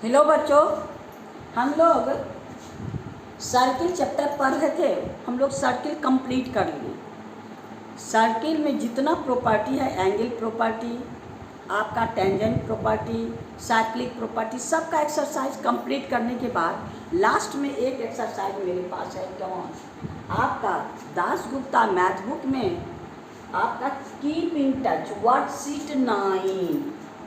Hello बच्चों, हम लोग सर्किल चैप्टर पढ़ रहे थे। हम लोग सर्किल कंप्लीट कर लिए। सर्किल में जितना प्रॉपर्टी है, एंगल प्रॉपर्टी, आपका टेंजेंट प्रॉपर्टी, साइक्लिक प्रॉपर्टी, सबका एक्सरसाइज कंप्लीट करने के बाद लास्ट में एक एक्सरसाइज मेरे पास है। कौन? आपका दासगुप्ता मैथ बुक में आपका keep in touch worksheet 9,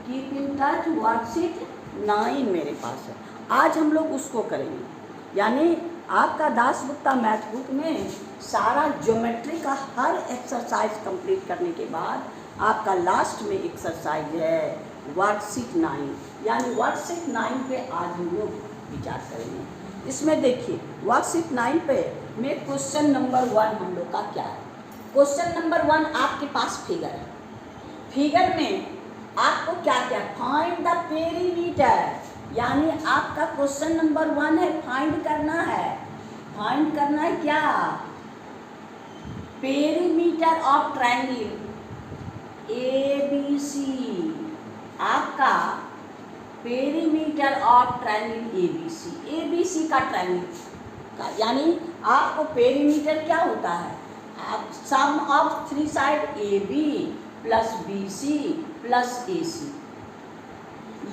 keep in touch worksheet 9 मेरे पास है। आज हम लोग उसको करेंगे। यानी आपका दासगुप्ता मैथ बुक में सारा ज्योमेट्री का हर एक्सरसाइज कंप्लीट करने के बाद आपका लास्ट में एक्सरसाइज है वर्कशीट 9। यानी वर्कशीट 9 पे आज हम लोग विचार करेंगे। इसमें देखिए वर्कशीट 9 पे में क्वेश्चन नंबर 1 हम लोग का क्या है। क्वेश्चन नंबर 1 आपके पास फिगर है। फिगर में आपको क्या क्या फाइंड द पेरीमीटर, यानी आपका क्वेश्चन नंबर 1 है, फाइंड करना है। फाइंड करना है क्या? Perimeter of triangle ABC। आपका पेरीमीटर ऑफ ट्रायंगल ABC का ट्रायंगल का, यानी आपको पेरीमीटर क्या होता है? आप sum of 3 side AB plus BC plus AC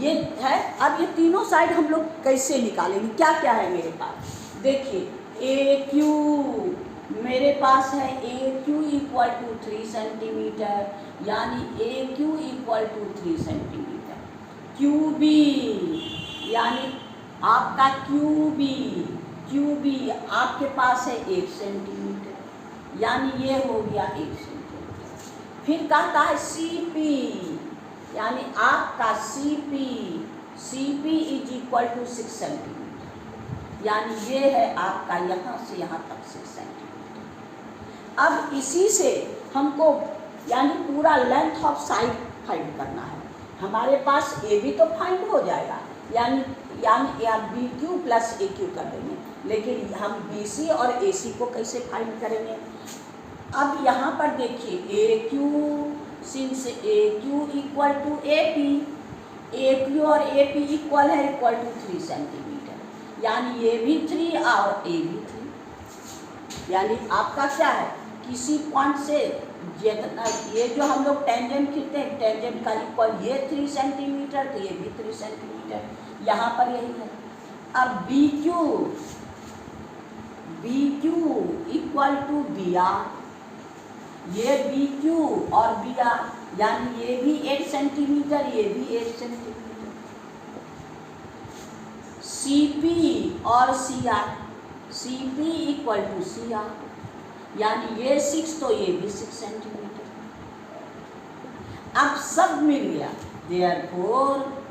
ये है। अब ये तीनों साइड हम लोग कैसे निकालेंगे? क्या क्या है मेरे पास? देखिए AQ मेरे पास है, AQ इक्वल टू 3 सेंटीमीटर, यानी AQ equal to 3 centimetre. QB यानी आपका QB आपके पास है 1 सेंटीमीटर, यानी ये हो गया 1 सेंटीमीटर। फिर कहता है CP, यानी आपका CP is equal to 6 centimetre, यानी ये है आपका यहाँ से यहाँ तक 6 सेंटीमीटर। अब इसी से हमको यानी पूरा लेंथ ऑफ साइड फाइंड करना है। हमारे पास AB तो फाइंड हो जाएगा, यानी BQ प्लस AQ कर देंगे, लेकिन हम BC और AC को कैसे फाइंड करेंगे? अब यहाँ पर देखिए AQ, since AQ equal to AQ और AP इक्वल है, इक्वल टू 3 सेंटीमीटर, यानी ये भी 3 और A भी 3। यानी आपका क्या है, किसी पॉइंट से जितना ये जो हम लोग टेंजेंट खींचते हैं, टेंजेंट का इक्वल ये 3 सेंटीमीटर तो ये भी 3 सेंटीमीटर, यहाँ पर यही है। अब BQ इक्वल टू BR, ये BQ और BR, यानी ये भी 8 सेंटीमीटर, ये भी 8 सेंटीमीटर। CP और CP इक्वल टू CR, यानी ये 6 तो ये भी 6 सेंटीमीटर। अब सब मिल गया, देयरफॉर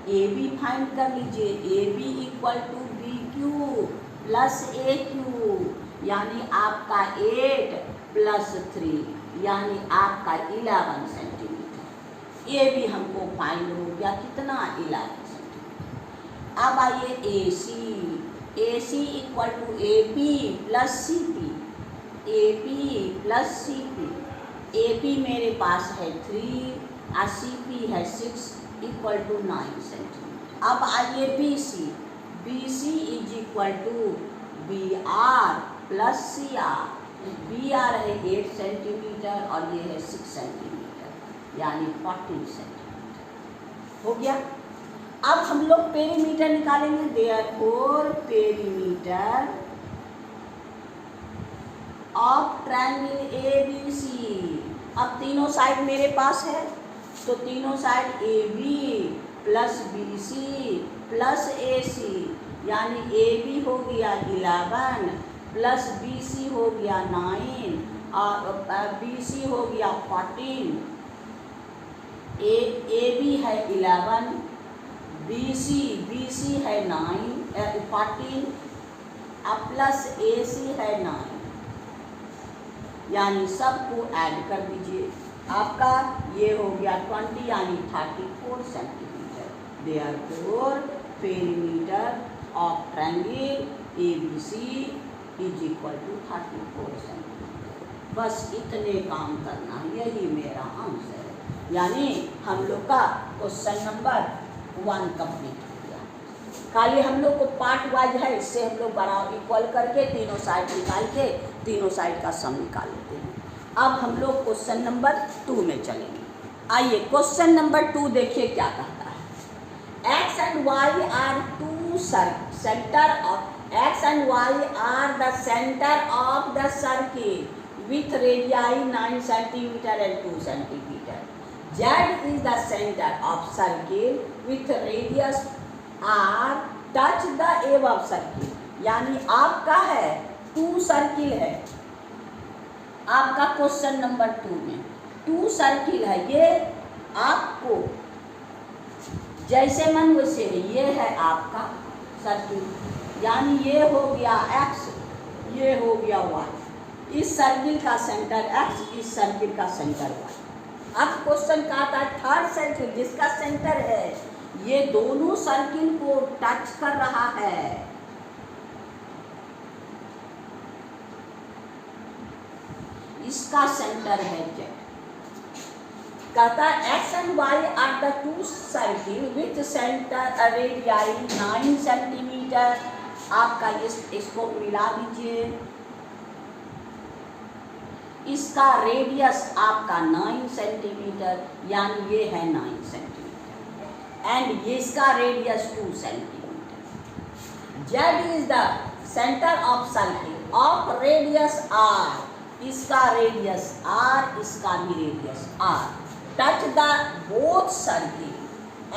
AB फाइंड कर लीजिए। AB equal to BQ plus AQ, यानी आपका 8 प्लस 3, यानी आपका 11 सेंटीमीटर। ये भी हमको फाइंड हो गया, कितना? 11 सेंटीमीटर। अब आइए AC equal to AP plus CP, AP plus CP। AP मेरे पास है 3 और CP है 6, इक्वल टू 9 सेंटीमीटर। अब आइए BC is equal to BR plus CR। BR है 8 सेंटीमीटर और ये है 6 सेंटीमीटर, यानी 14 सेंटीमीटर हो गया। अब हम लोग पेरीमीटर निकालेंगे। Therefore perimeter of triangle ABC। अब तीनों साइड मेरे पास है, तो तीनों side AB plus BC plus AC, यानी AB हो गया 11 प्लस BC हो गया 9 और BC हो गया 14। AB है 11, BC है 14 और प्लस AC है 9, यानी सबको ऐड कर दीजिए। आपका ये हो गया 20, यानी 34 centimetre. Therefore perimeter of triangle ABC is equal to 34 centimetre. बस इतने काम करना है, यही मेरा आंसर है। यानी हम लोग का क्वेश्चन नंबर 1 कंप्लीट हो गया। खाली हम लोग को पार्ट वाइज है, इससे हम लोग बराबर इक्वल करके तीनों साइड निकाल के तीनों साइड का सम निकाल लेते हैं। अब हम लोग क्वेश्चन नंबर 2 में चलेंगे। आइए क्वेश्चन नंबर 2 देखिए क्या कहता है। X and Y are two centre of X and Y are the centre of the circle with radii 9 cm and 2 cm. Z is the center of circle with radius r touch the above circle. यानी आपका है 2 circle है, आपका question number 2 में 2 circle है। ये आपको जैसे मन वैसे है, ये है आपका सर्किल, यानी ये हो गया x, ये हो गया y। इस सर्किल का सेंटर x, इस सर्किल का सेंटर y। अब क्वेश्चन का आता है थर्ड सर्किल जिसका सेंटर है, ये दोनों सर्किल को टच कर रहा है। इसका सेंटर है z। कहता है x and y are the two circle with centre radii 9 centimetre. आपका इसको मिला दीजिए, इसका रेडियस आपका 9 सेंटीमीटर, यानी ये है 9 सेंटीमीटर एंड ये इसका radius 2 centimetre. Z is the centre of circle of radius r, इसका रेडियस r, इसका भी radius r। Touch the both circle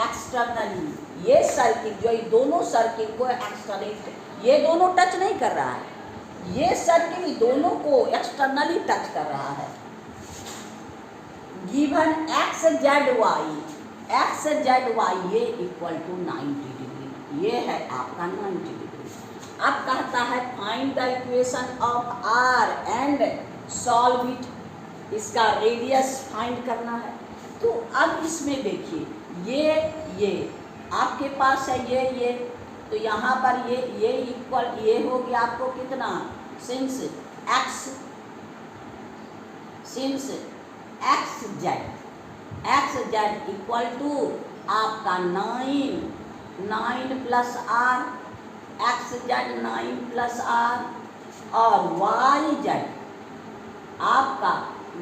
externally, ये सर्किल जो ये दोनों सर्किल को एक्सटर्नली, ये दोनों टच नहीं कर रहा है, ये सर्किल दोनों को एक्सटर्नली टच कर रहा है। गिवन एक्स जेड वाई ये इक्वल टू 90 डिग्री, ये है आपका 90 डिग्री। अब कहता है find the equation of R and solve it, इसका रेडियस फाइंड करना है। तो अब इसमें देखिए ये आपके पास है ये, तो यहाँ पर ये इक्वल, ये हो गया आपको कितना, since X Z equal to आपका 9 plus R, X Z 9 plus R, और वाई जेड आपका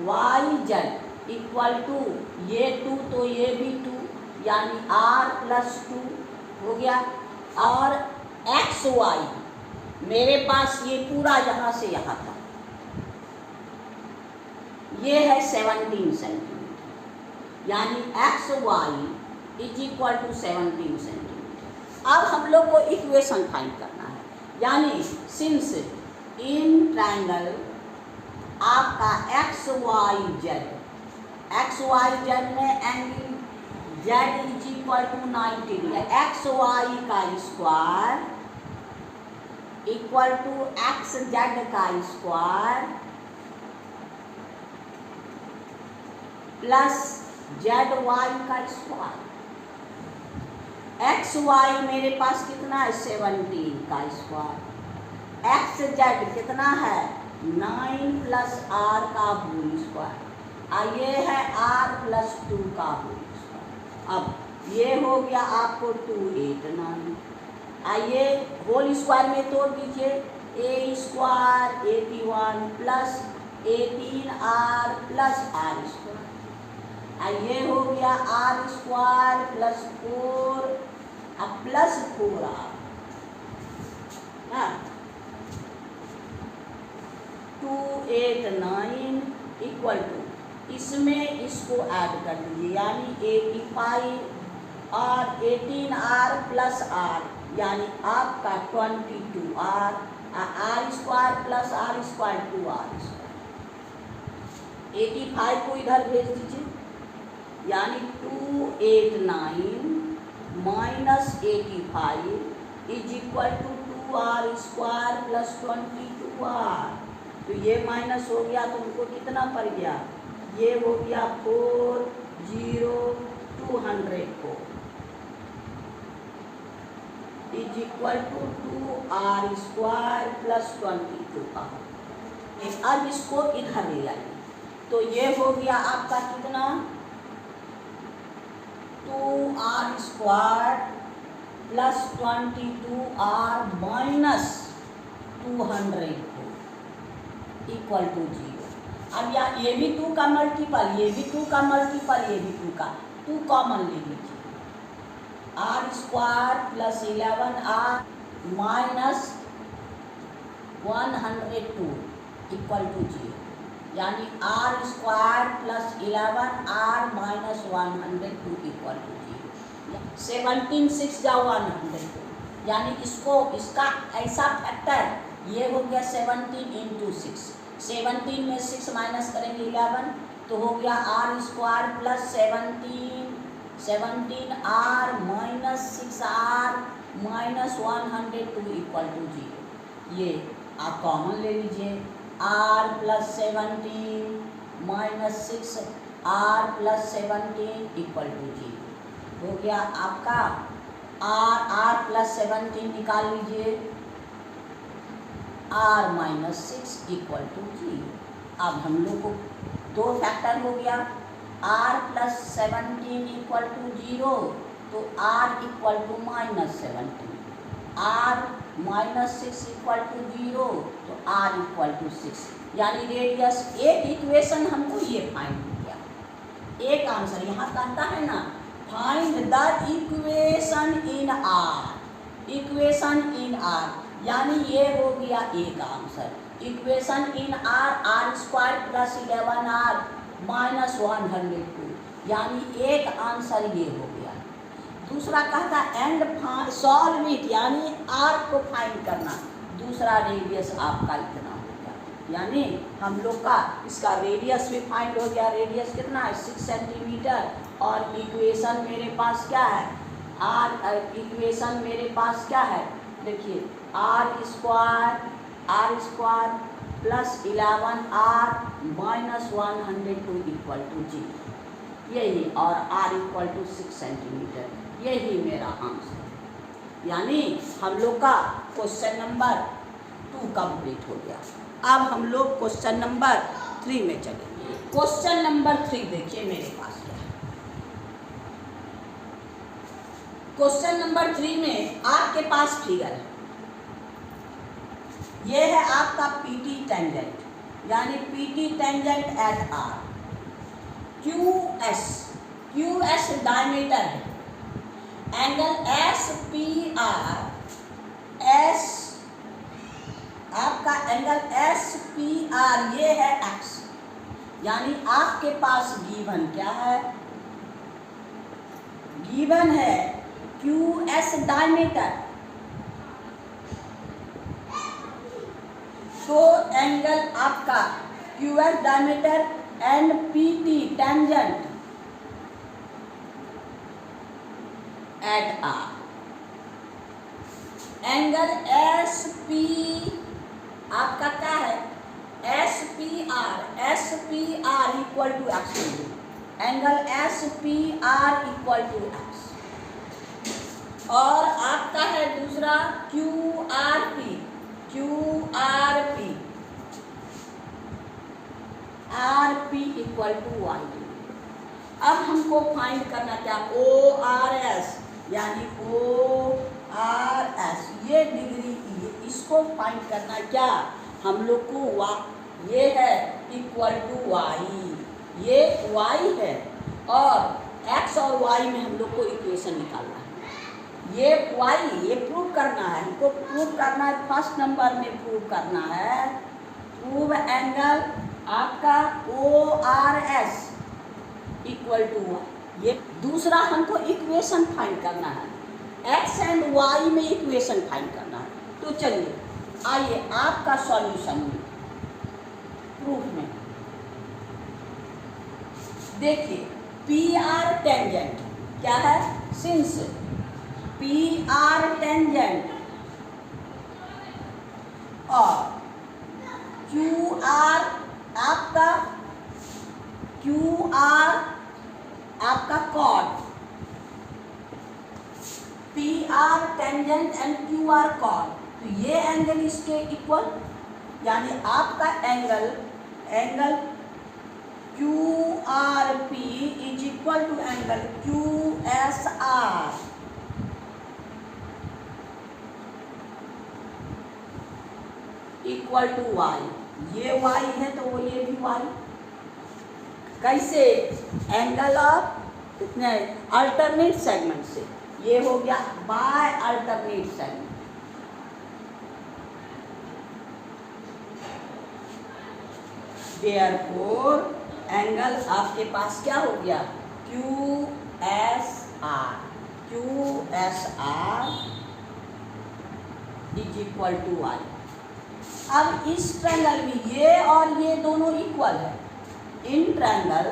वाई जेड इक्वल टू ये 2 तो ये भी 2, यानी r प्लस 2 हो गया। और एक्स वाई मेरे पास ये पूरा यहाँ से यहाँ था, ये है 17 सेंटीमीटर, यानी X Y is equal to 17 centimetre. अब हम लोग को इक्वेशन फाइंड करना है, यानी सिंस इन ट्रायंगल आपका एक्स वाई जेड में angle Z is equal to 90 degree, X Y का square equal to X Z का स्क्वायर प्लस जेड वाई का स्क्वायर। एक्स वाई मेरे पास कितना है 17 का स्क्वायर, एक्स जेड कितना है 9 प्लस आर का होल स्क्वायर, और ये है r प्लस 2 का होल स्क्वायर। अब ये हो गया आपको 289, आइए होल स्क्वायर में तोड़ दीजिए, a square 81 plus 18r plus r square, आइए हो गया r स्क्वायर प्लस 4 अब प्लस 4r, 289 इक्वल टू, इसमें इसको ऐड कर दीजिए, यानी 85 और 18r प्लस r, यानी आपका 22r, r square plus r square 2r square. 85 को इधर भेज दीजिए, यानी 289 minus 85 is equal to 2r square plus 22r। तो ये माइनस हो गया तो उनको कितना पड़ गया, ये हो गया 40204 is equal to 2r square plus 22r। अब इसको इधर ले आइए, तो ये हो गया आपका कितना 2r square plus 22r minus 200 equal to 0। अब या ये भी 2 का मल्टीपल, ये भी 2 का मल्टीपल, ये भी 2 का, 2 कॉमन ले लीजिए। r square plus 11r minus 102 equal to 0, यानी r square plus 11r minus 102 equal to 0। 17 6 जा 102, यानी इसका ऐसा फैक्टर ये हो गया 17 इंटू 6। 17 में 6 माइनस करेंगे 11 तो हो गया r square plus 17r minus 6r minus 102 equal to 0। ये आप कॉमन ले लीजिए, r plus 17 minus 6r plus 17 equal to 0 हो गया आपका। r प्लस 17 निकाल लीजिए, r माइनस 6 इक्वल टू 0। अब हम लोग को 2 फैक्टर हो गया, r प्लस 17 इक्वल टू 0 तो r equal to minus 17, r minus 6 equal to 0 तो r इक्वल टू 6, यानी रेडियस। एक इक्वेशन हमको ये फाइंड हो गया, एक आंसर यहाँ कहता है ना find the equation in r, equation in r, यानी ये हो गया एक answer. Equation in r square plus 11r minus 102, यानी एक आंसर ये हो गया। दूसरा कहता एंड सॉल्व इट, यानी r को फाइंड करना, दूसरा रेडियस आपका इतना हो गया, यानी हम लोग का इसका रेडियस भी फाइंड हो गया। रेडियस कितना है 6 सेंटीमीटर, और इक्वेशन मेरे पास क्या है इक्वेशन मेरे पास क्या है देखिए r square plus 11r minus 102 equal to 0, यही, और r इक्वल टू 6 सेंटीमीटर, यही मेरा आंसर। यानी हम लोग का क्वेश्चन नंबर 2 कंप्लीट हो गया। अब हम लोग क्वेश्चन नंबर 3 में चलेंगे। क्वेश्चन नंबर 3 देखिए मेरे पास क्या है। क्वेश्चन नंबर 3 में आपके पास फिगर है, ये है आपका PT टेंजेंट, यानी PT tangent at R। QS diameter है, एंगल SPR, आपका एंगल SPR ये है X, यानी आपके पास गिवन क्या है, गिवन है QS डायमीटर, तो एंगल आपका QS diameter and PT tangent at R। Angle SP आपका क्या है SPR equal to X, angle SPR equal to X, और आपका है दूसरा QRP इक्वल टू Y। अब हमको फाइंड करना क्या ORS, यानी ORS ये डिग्री इसको फाइंड करना क्या हम लोग को ये है इक्वल टू Y, ये Y है, और X और Y में हम लोग को इक्वेशन निकालना है। ये Y ये प्रूव करना है, हमको प्रूव करना है, फर्स्ट नंबर में प्रूव करना है, प्रूव एंगल आपका ORS इक्वल टू Y। ये दूसरा हमको इक्वेशन फाइंड करना है, X एंड Y में इक्वेशन फाइंड करना है। तो चलिए आइए आपका सॉल्यूशन में प्रूफ में देखिए, PR टेंजेंट क्या है, सिंस PR टेंजेंट और QR आपका कॉट, PR टेंजेंट एंड QR कॉट, तो ये एंगल इसके इक्वल, यानी आपका angle QRP is equal to angle QSR equal to Y, ये वाई है तो वो ये भी वाई। कैसे? एंगल ऑफ कितने अल्टरनेट सेगमेंट से, ये हो गया by alternate segment. Therefore angle आपके पास क्या हो गया? Q S R, Q S R is equal to Y. अब इस ट्रायंगल में ये और ये दोनों इक्वल है। In triangle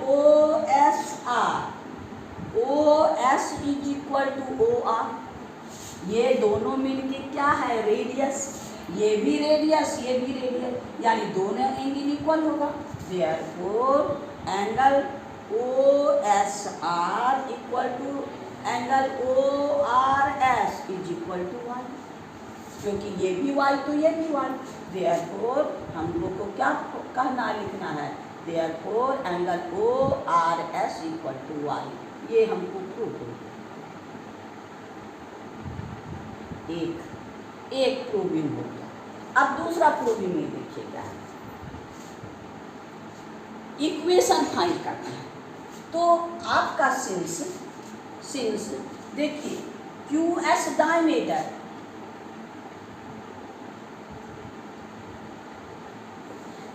O S R, O S is equal to O R, ये दोनों मिलके क्या है? रेडियस। ये भी रेडियस, ये भी रेडियस, यानी दोनों एंगल इक्वल होगा। Therefore angle O S R equal to angle O R S is equal to Y, क्योंकि ये भी वाई तो ये भी वाई। देयरफॉर हम लोग को क्या कहना लिखना है? Therefore angle O R S equal to Y. ये हमको प्रूव हो गया, एक प्रूविंग हो गया। अब दूसरा प्रूविंग में देखिए क्या है, इक्वेशन फाइंड करना है। तो आपका सिंस देखिए क्यू एस डायमीटर,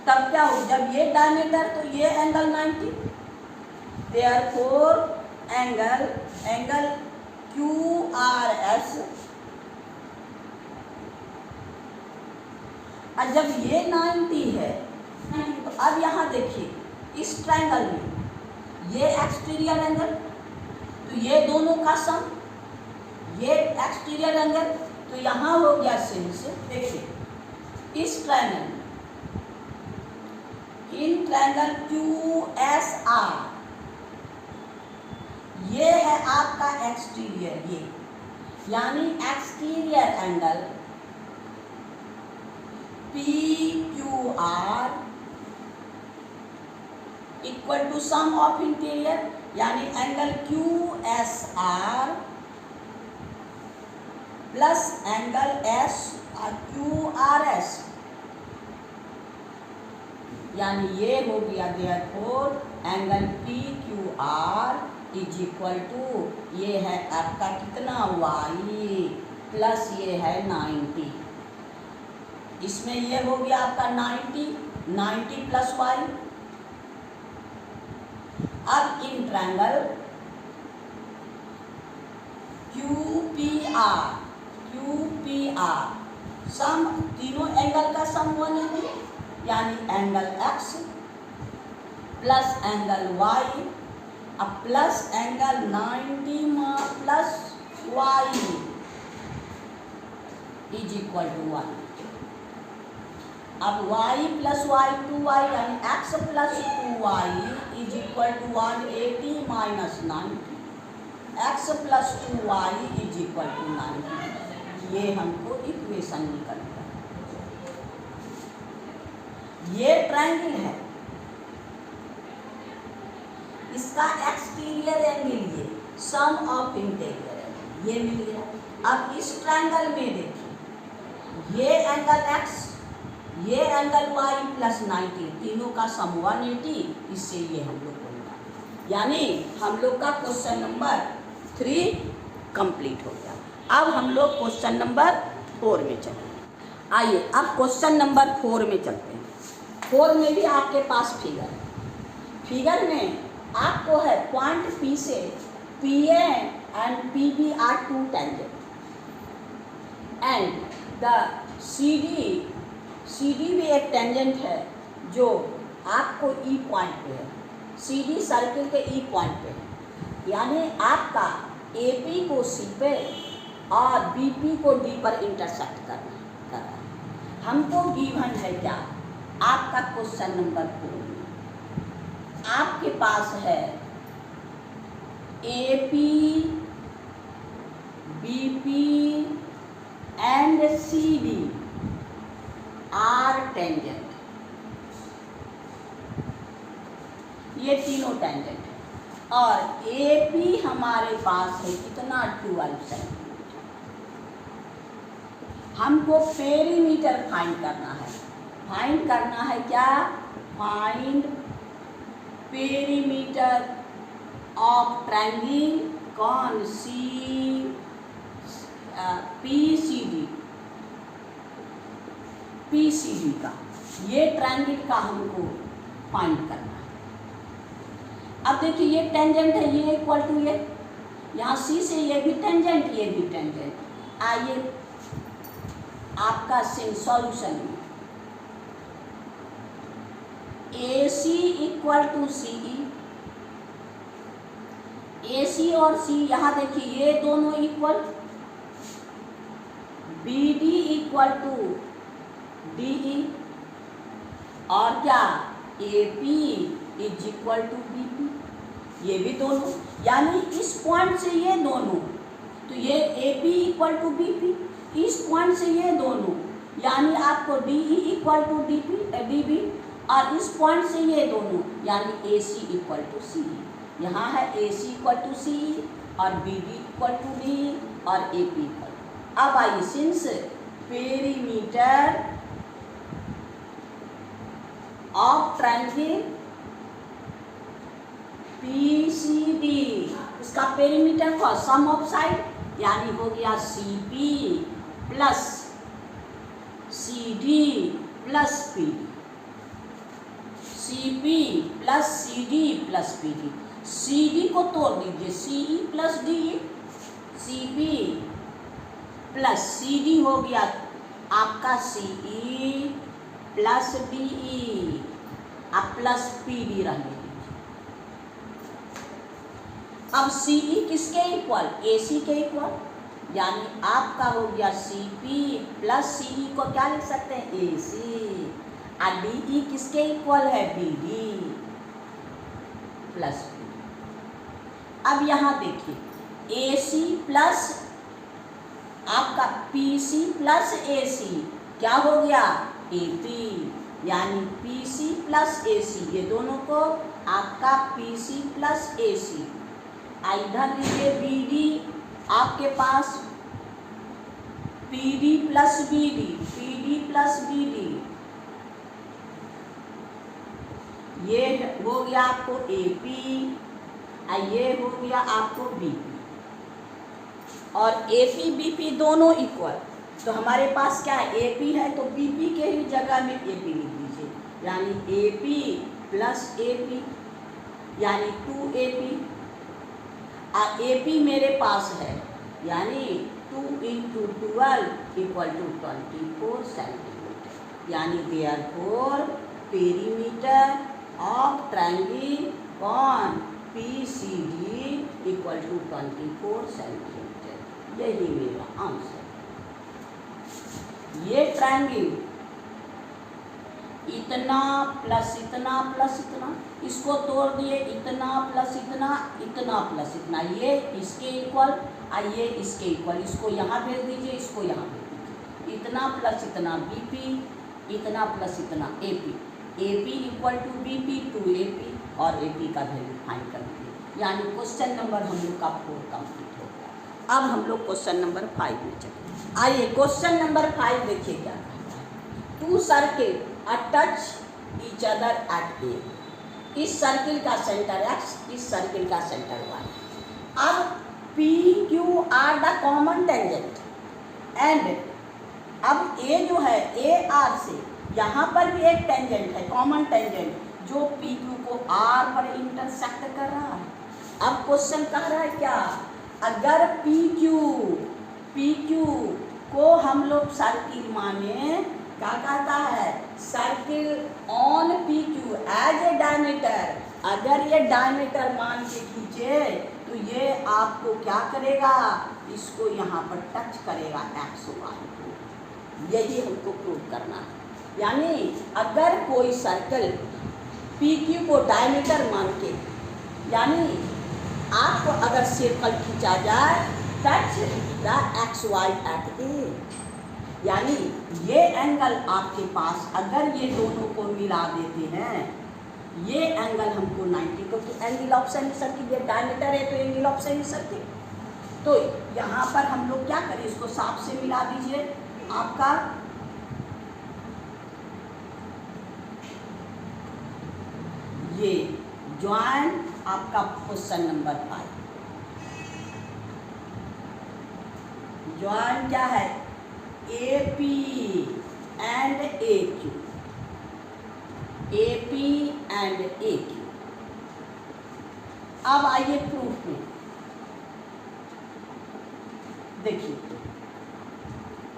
तब क्या हो? जब ये डायमीटर तो ये angle 90, therefore angle Q R S. और जब ये 90 है तो अब यहाँ देखिए इस ट्रायंगल में ये एक्सटीरियर एंगल, तो ये दोनों का सम, ये एक्सटीरियर एंगल, तो यहाँ हो गया सिंस। देखिए इस triangle, in triangle Q S R, ये है आपका एक्सटीरियर, ये यानी exterior angle P Q R equal to sum of interior, यानी angle Q S R plus angle S Q R S, यानी ये हो गया। Therefore angle P Q R is equal to, ये है आपका कितना? वाई प्लस ये है 90। इसमें ये हो गया आपका 90 प्लस वाई। अब in triangle Q P R sum, तीनों एंगल का सम 180, यानी angle x plus angle y अब plus angle 90 plus y is equal to 1। अब y प्लस वाई 2y, यानी x plus 2y is equal to 180 minus 90, x plus 2y is equal to 90। ये हमको equation निकलता है। ये triangle है, इसका एक्सटीरियर एंगल ये, सम ऑफ इंटीरियर एंगल ये मिल गया। अब इस ट्रायंगल में देखिए ये एंगल x, ये एंगल y प्लस 90, तीनों का सम 180, इससे ये हम लोग को मिला, यानी हम लोग का क्वेश्चन नंबर 3 कंप्लीट हो गया। अब हम लोग क्वेश्चन नंबर 4 में चलेंगे। आइए अब क्वेश्चन नंबर 4 में चलते हैं। 4 में भी आपके पास फिगर है। फिगर में आपको है पॉइंट P से PA and PB are 2 tangent and the CD भी एक टेंजेंट है जो आपको E पॉइंट पे है। CD सर्किल के E पॉइंट पे है, यानी आपका AP को C पे और BP को D पर इंटरसेक्ट करना है। हमको गिवन है क्या? आपका क्वेश्चन नंबर 4 में आपके पास है AP, BP and CD are tangent, ये तीनों टेंजेंट है और AP हमारे पास है कितना? 12 सेंटीमीटर। हमको पेरीमीटर फाइंड करना है। फाइंड करना है क्या? फाइंड पेरीमीटर ऑफ ट्रायंगल कौन PCD का, ये ट्रायंगल का हमको फाइंड करना है। अब देखिए ये टेंजेंट है, ये इक्वल टू ये, यहाँ C से ये भी टेंजेंट, ये भी टेंजेंट। आइए आपका सॉल्यूशन में AC equal to CE, AC और C यहाँ देखिए ये दोनों इक्वल, BD इक्वल टू DE और क्या AP is equal to BP, ये भी दोनों, यानी इस पॉइंट से ये दोनों, तो ये AP इक्वल टू BP, इस पॉइंट से ये दोनों, यानी आपको DE इक्वल टू DB और इस पॉइंट से ये दोनों, यानी AC इक्वल टू CE। यहाँ है AC इक्वल टू CE और BD इक्वल टू DE और AP इक्वल। अब आइए since perimeter of triangle PCD, इसका पेरीमीटर का सम ऑफ साइड, यानी हो गया CP plus CD plus PD, CP plus CD plus PD। CD को तोड़ दीजिए, CE plus DE, CP plus CD हो गया आपका CE प्लस DE, अब प्लस PD रहने दीजिए। अब CE किसके इक्वल? AC के इक्वल, यानी आपका हो गया CP प्लस CE को क्या लिख सकते हैं? AC। और DE किसके इक्वल है? BD plus PD। अब यहाँ देखिए AC प्लस आपका PC प्लस AC क्या हो गया? AP, यानी PC प्लस AC, ये दोनों को आपका PC प्लस AC। इधर लीजिए BD, आपके पास PD plus BD, PD plus BD, ये हो गया आपको AP और ये हो गया आपको BP, और AP BP दोनों इक्वल, तो हमारे पास क्या है? AP है तो BP के ही जगह में AP लिख दीजिए, यानी AP प्लस AP यानी 2AP, और AP मेरे पास है, यानी 2 × 12 इक्वल टू 24 सेंटीमीटर, यानी देयरफॉर पेरीमीटर ऑफ ट्रायंगल कौन PCD इक्वल टू 24 सेंटीमीटर। यही मेरा आंसर। ये ट्रायंगल इतना प्लस इतना प्लस इतना, इसको तोड़ दिए, इतना प्लस इतना, इतना प्लस इतना, ये इसके इक्वल और ये इसके इक्वल, इसको यहाँ भेज दीजिए, इसको यहाँ भेज दीजिए, इतना प्लस इतना BP, इतना प्लस इतना AP, AP equal to BP 2AP और AP का वैल्यू फाइंड कर दीजिए, यानी क्वेश्चन नंबर हम लोग का 4 कंप्लीट हो गया। अब हम लोग क्वेश्चन नंबर 5 में चलते। आइए क्वेश्चन नंबर 5 देखिए क्या कहता है। 2 circle touch each other at A, इस सर्किल का सेंटर X, इस सर्किल का सेंटर Y। अब PQ are the common tangent and, अब A जो है AR से यहाँ पर भी एक टेंजेंट है, कॉमन टेंजेंट, जो PQ को R पर इंटरसेक्ट कर रहा है। अब क्वेश्चन कह रहा है क्या? अगर PQ को हम लोग सर्किल माने, क्या कहता है? Circle on PQ as a diameter, अगर ये डायमीटर मान के खींचे तो ये आपको क्या करेगा? इसको यहाँ पर टच करेगा XY को, यही हमको प्रूव करना है। यानी अगर कोई सर्कल PQ को डायमीटर मान के, यानी आपको अगर सर्कल खींचा जाए touch the XY at A, यानी ये एंगल आपके पास अगर ये दोनों को मिला देते हैं, ये एंगल हमको 90 को, एंगल ऑफ सेमी सर्किल, ये डायमीटर है तो एंगल ऑफ सेमी सर्किल, तो यहाँ पर हम लोग क्या करें? इसको साफ से मिला दीजिए, आपका ये ज्वाइंट आपका क्वेश्चन नंबर 5। ज्वाइंट क्या है? AP and AQ, AP and AQ। अब आइए प्रूफ में। देखिए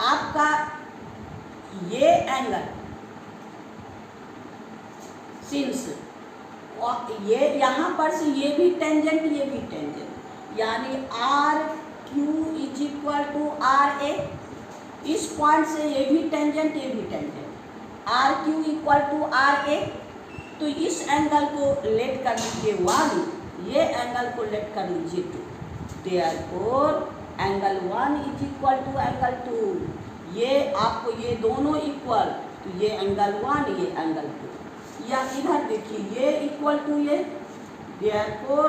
आपका ये एंगल सिंस और ये यहाँ पर से ये भी टेंजेंट, ये भी टेंजेंट, यानी RQ is equal to RA। इस पॉइंट से ये भी टेंजेंट, ये भी tangent, RQ equal to RA। तो इस एंगल को लेट कर लीजिए 1, ये एंगल को लेट कर लीजिए 2। Therefore angle 1 is equal to angle 2। ये आपको ये दोनों इक्वल, तो ये एंगल 1, ये एंगल 2। या इधर देखिए ये इक्वल टू ये, therefore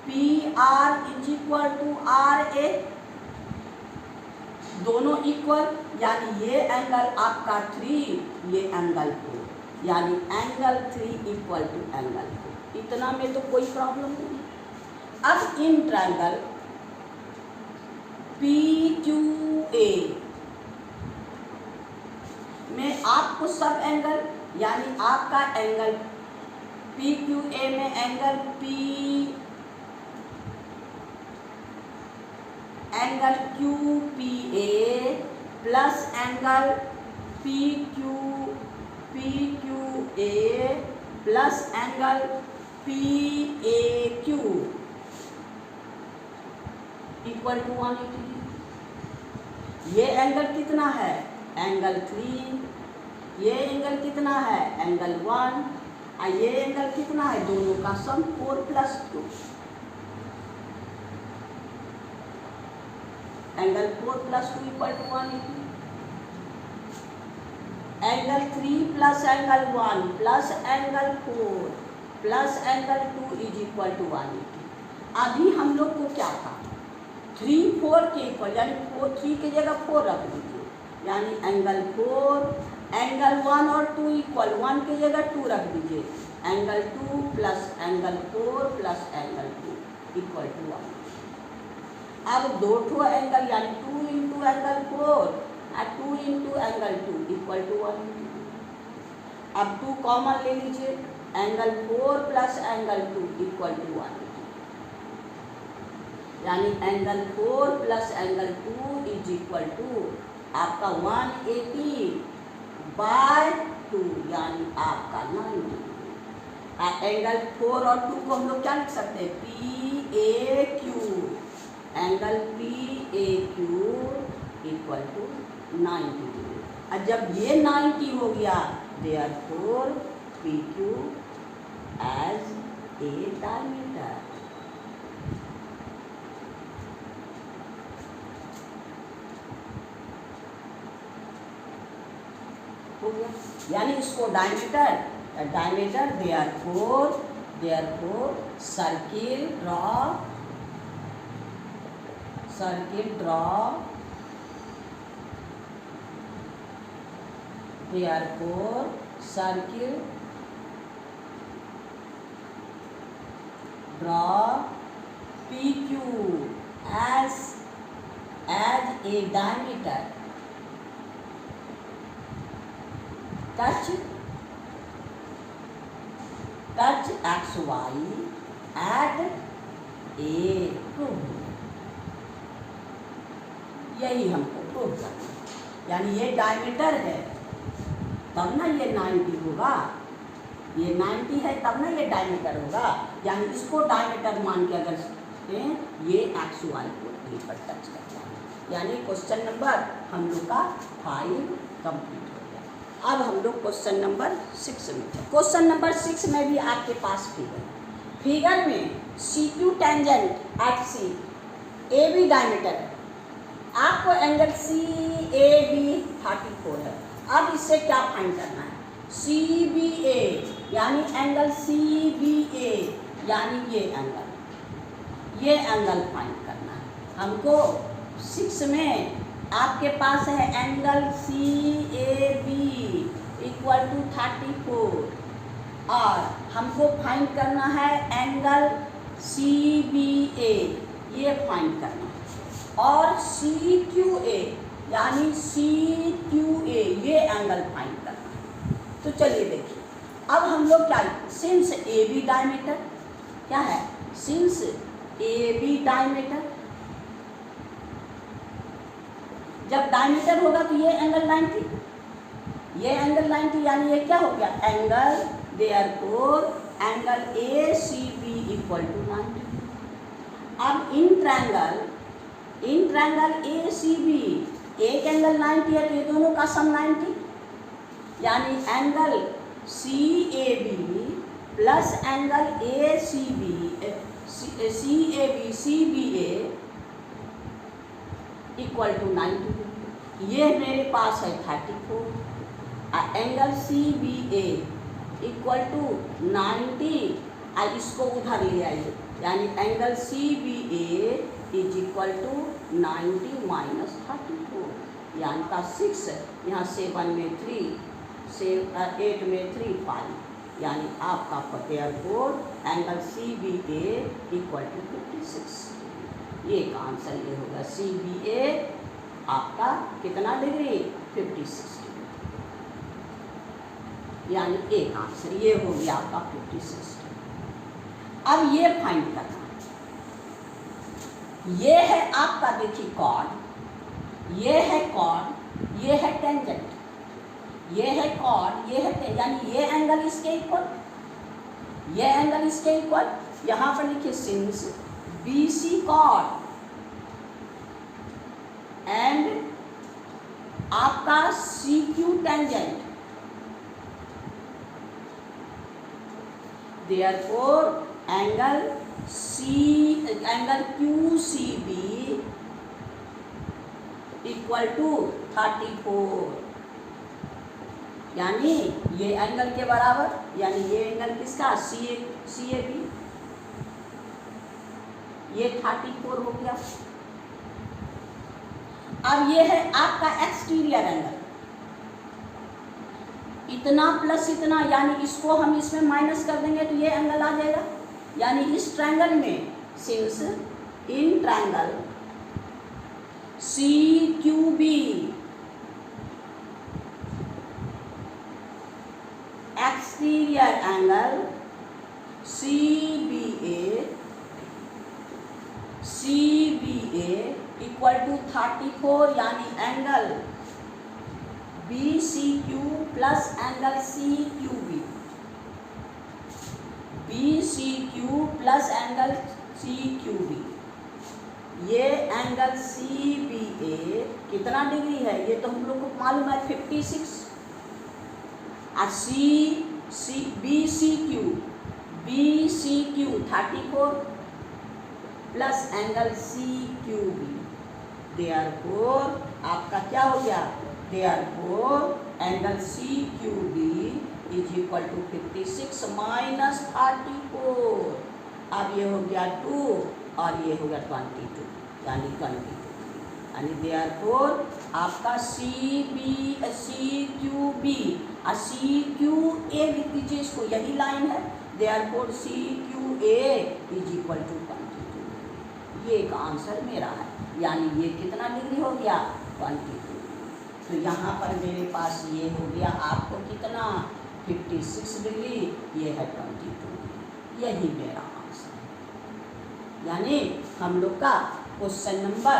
PR is equal to RA, दोनों इक्वल, यानी ये एंगल आपका 3, ये एंगल 4, यानी एंगल 3 इक्वल टू एंगल 4। इतना में तो कोई प्रॉब्लम नहीं। अब इन ट्रायंगल PQA में आपको सब एंगल, यानी आपका एंगल PQA में angle QPA plus angle PQA plus angle PAQ equal to 180। ये एंगल कितना है? एंगल 3। ये एंगल कितना है? एंगल 1। और ये एंगल कितना है? दोनों का sum 4 + 2। Angle 4 + 2 equal to 180। Angle 3 plus angle 1 plus angle 4 plus angle 2 is equal to 180। अभी हम लोग को क्या था? 3 4 के इक्वल, यानी 3 की जगह 4 रख दीजिए, यानी एंगल 4, एंगल 1 और 2 इक्वल, 1 की जगह 2 रख दीजिए, angle 2 plus angle 4 plus angle 2 equal to 1। अब दो ठो एंगल, यानी 2 इंटू एंगल 4 और 2 इंटू एंगल 2 इक्वल टू 1। अब 2 कॉमन ले लीजिए, angle 4 plus angle 2 equal to 1, यानी angle 4 plus angle 2 is equal to आपका 180/2, यानी आपका 90। एंगल 4 और 2 को हम लोग क्या लिख सकते हैं? PAQ, angle PAQ equal to 90। और जब ये 90 हो गया, therefore PQ as a diameter. हो गया, यानी इसको diameter therefore circle draw therefore circle draw PQ as a diameter, touch XY at A proof। यही हमको प्रूव करना है, यानी ये डायमीटर है तब ना ये 90 होगा, ये 90 है तब ना ये डायमीटर होगा, यानी इसको डायमीटर मान के अगर ये XY को यहीं पर टच करता है। यानी क्वेश्चन नंबर हम लोग का 5 कंप्लीट हो गया। अब हम लोग क्वेश्चन नंबर 6 में थे। क्वेश्चन नंबर 6 में भी आपके पास फिगर में CQ tangent at C, AB diameter है, आपको एंगल CAB 34 है। अब इससे क्या फाइंड करना है? CBA, यानी एंगल CBA, यानी ये एंगल फाइंड करना है हमको। 6 में आपके पास है angle C A B equal to 34 और हमको फाइंड करना है एंगल सी बी ए, ये फाइंड करना है और सी क्यू ए यानी सी क्यू ए ये एंगल फाइंड करना है। तो चलिए देखिए अब हम लोग क्या, सिंस ए बी डायमीटर क्या है, सिंस ए बी डायमीटर, जब डायमीटर होगा तो ये एंगल 90, ये एंगल 90 यानी ये क्या हो गया angle, therefore angle A C B equal to 90। अब in triangle A C B एक एंगल 90 है तो ये दोनों का सम 90, यानी angle C A B plus angle A C B C A B C B A equal to 90। ये मेरे पास है 34 angle C B A equal to 90 और इसको उधर ले आइए, यानी angle C B A is equal to 90 minus 34, यानी का 6, यहाँ 7 में 3, 8 में 3 5, यानी आपका therefore angle C B A equal to 56। ये का आंसर ये होगा सी बी ए आपका कितना डिग्री 56 डिग्री, यानी एक आंसर ये हो गया आपका 56 डिग्री। अब ये फाइंड करना, ये है आपका देखिए कॉर्ड, ये है कॉर्ड, ये है टेंजेंट, ये है कॉर्ड, ये है यानी ये एंगल इसके इक्वल, ये एंगल इसके इक्वल, यहाँ पर लिखिए since B C chord and आपका C Q tangent, therefore angle Q C B equal to 34, यानी ये एंगल के बराबर, यानी ये एंगल किसका सी ए बी, ये 34 हो गया। अब ये है आपका एक्सटीरियर एंगल, इतना प्लस इतना, यानी इसको हम इसमें माइनस कर देंगे तो ये एंगल आ जाएगा, यानी इस ट्रायंगल में since in triangle C Q B exterior angle C B A equal to 34, यानी angle B C Q plus angle C Q B C Q plus angle C Q B, ये angle C B A कितना degree है ये तो हम लोग को मालूम है 56, और B C Q 34 plus angle C Q B, therefore आपका क्या हो गया, therefore angle C Q B is equal to 56 minus 34, अब ये हो गया 2 और ये हो गया 22, यानी 22, यानी देयरफॉर आपका सी क्यू बी और सी क्यू ए लिख दीजिए इसको, यही लाइन है, therefore C Q A is equal to 22, ये का आंसर मेरा है, यानी ये कितना डिग्री हो गया 22। तो यहाँ पर मेरे पास ये हो गया आपको कितना 56 डिग्री, ये है 22, यही मेरा आंसर, यानी हम लोग का क्वेश्चन नंबर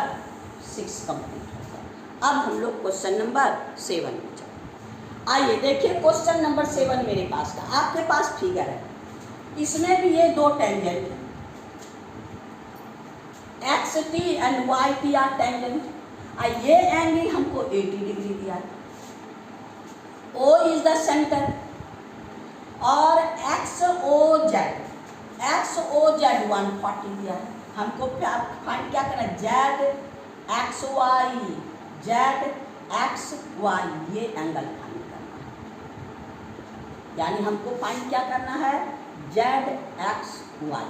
6 कंप्लीट हो गया। अब हम लोग क्वेश्चन नंबर 7 में चलते। आइए देखिए क्वेश्चन नंबर 7 मेरे पास का, आपके पास फिगर है, इसमें भी ये दो टेंजेंट है, X T and Y T are tangent, ये एंगल हमको 80 डिग्री दिया है, O इज द सेंटर और एक्स ओ जेड 140 दिया है, हमको फाइंड क्या करना है, जेड एक्स वाई ये एंगल फाइंड करना है, यानी हमको फाइंड क्या करना है, जेड एक्स वाई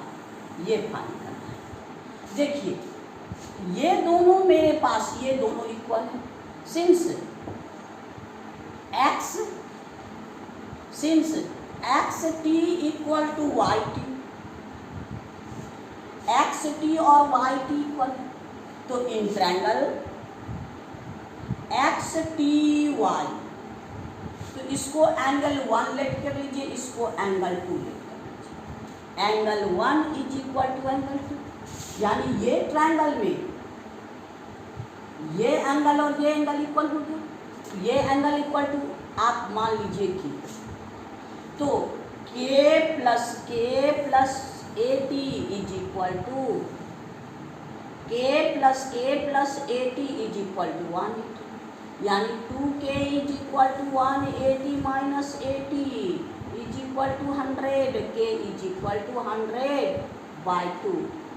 ये फाइंड करना है। देखिए ये दोनों मेरे पास ये दोनों इक्वल इक्वल है। Since X T equal to Y T, X T और वाई टी इक्वल है, तो in triangle X T Y, तो इसको एंगल 1 लेट कर लीजिए, इसको एंगल 2 लेट कर लीजिए। Angle 1 is equal to angle 2, यानी ये ट्रायंगल में ये एंगल और ये एंगल इक्वल हो गया। ये एंगल इक्वल टू आप मान लीजिए कि तो k plus A T is equal to k plus A T is equal to 180, यानी 2k is equal to 180 minus 80 is equal to 100, k is equal to 100/2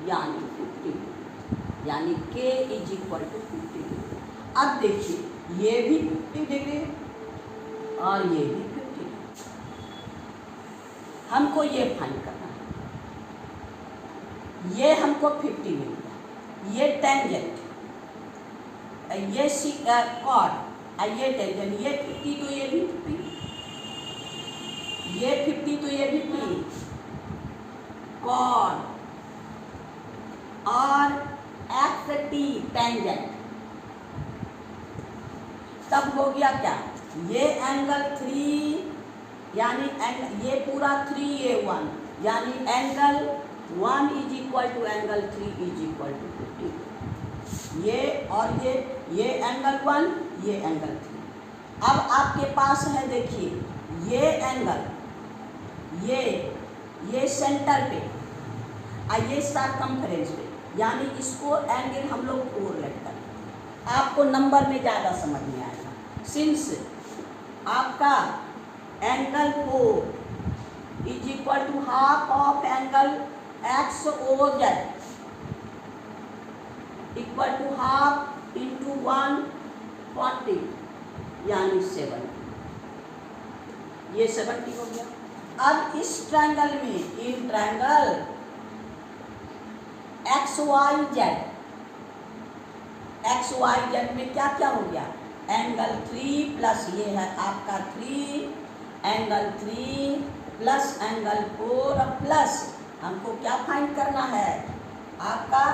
यानी 50, यानी k is equal to 50 degree. अब देखिए ये भी 50 degree और ये भी 50 डिग्री, हमको ये फाइंड करना है। ये हमको 50 मिल गया, ये टेंजेंट, ये कॉर्ड, ये टेंजेंट, ये 50 तो ये भी 50, ये 50 तो ये भी 50, कॉर्ड और एक्स टी टेंजेंट, तब हो गया क्या, ये एंगल 3 यानी ये पूरा 3 ये 1, यानी angle 1 is equal to angle 3 is equal to 50, ये और ये एंगल 1, ये एंगल 3। अब आपके पास है, देखिए ये एंगल, ये सेंटर पे और ये सर्कमफ्रेंस पे, यानी इसको एंगल हम लोग 4 लेट करें, आपको नंबर में ज़्यादा समझ में आएगा। सिंस आपका angle 4 is equal to half of angle X O Z equal to half into 140 यानी 70, ये 70 हो गया। अब इस ट्रायंगल में, in triangle X Y Z में क्या क्या हो गया, एंगल 3 प्लस ये है आपका 3, एंगल 3 प्लस एंगल 4 प्लस हमको क्या फाइंड करना है, आपका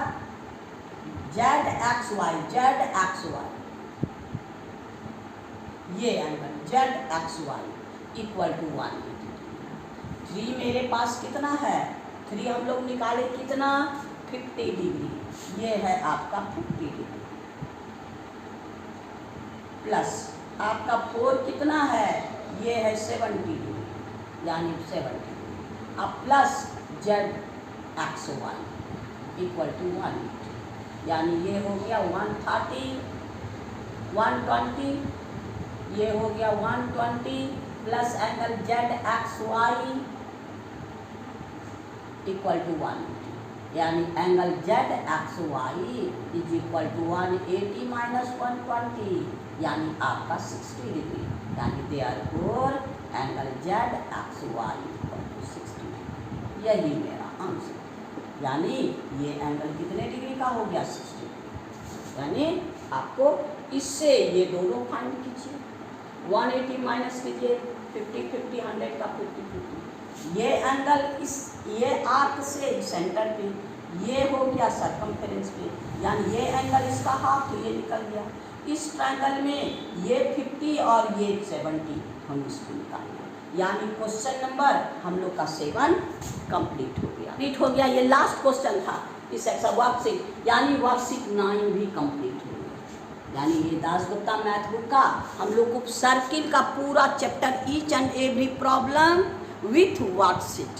जेड एक्स वाई, ये angle Z X Y equal to 180। 3 मेरे पास कितना है, 3 हम लोग निकाले कितना, 50 डिग्री, ये है आपका 50 डिग्री, प्लस आपका 4 कितना है, ये है 70 डिग्री यानी 70, अब plus Z X Y equal to 180, यानी ये हो गया 130, 120, ये हो गया 120 plus angle Z X Y equal to 180, यानी angle Z X Y is equal to 180 minus 120 यानी आपका 60 डिग्री, यानी therefore angle Z X Y equal to 60 degree, यही मेरा आंसर, यानी ये एंगल कितने डिग्री का हो गया, 60 डिग्री। यानी आपको इससे ये दोनों फाइंड कीजिए, 180 माइनस कीजिए 50 50, 100 का 50 50, ये एंगल ये आर्क से सेंटर पे, ये हो गया सर्कमफेरेंस पे, यानी ये एंगल इसका हाफ, तो ये निकल गया। इस ट्रायंगल में ये 50 और ये 70 हम इसको निकालेंगे, यानी क्वेश्चन नंबर हम लोग का 7 कंप्लीट हो गया। ये लास्ट क्वेश्चन था इस वर्कशीट, यानी वर्कशीट 9 भी कंप्लीट हो गया, यानी ये दासगुप्ता मैथ बुक का हम लोग को सर्किल का पूरा chapter each and every problem with worksheet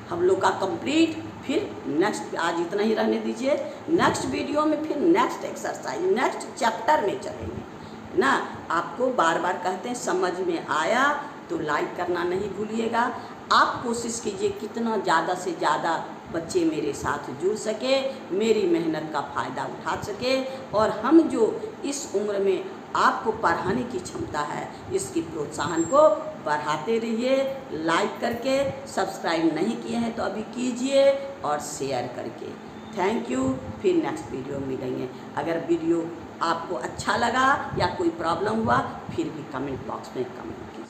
हम लोग का कंप्लीट। फिर नेक्स्ट, आज इतना ही रहने दीजिए, नेक्स्ट वीडियो में फिर नेक्स्ट एक्सरसाइज नेक्स्ट चैप्टर में चलेंगे ना। आपको बार बार कहते हैं समझ में आया तो लाइक करना नहीं भूलिएगा। आप कोशिश कीजिए कितना ज़्यादा से ज़्यादा बच्चे मेरे साथ जुड़ सके, मेरी मेहनत का फ़ायदा उठा सके, और हम जो इस उम्र में आपको पढ़ाने की क्षमता है इसकी प्रोत्साहन को बढ़ाते रहिए। लाइक करके, सब्सक्राइब नहीं किए हैं तो अभी कीजिए, और शेयर करके थैंक यू। फिर नेक्स्ट वीडियो में मिलेंगे। अगर वीडियो आपको अच्छा लगा या कोई प्रॉब्लम हुआ फिर भी कमेंट बॉक्स में कमेंट कीजिए।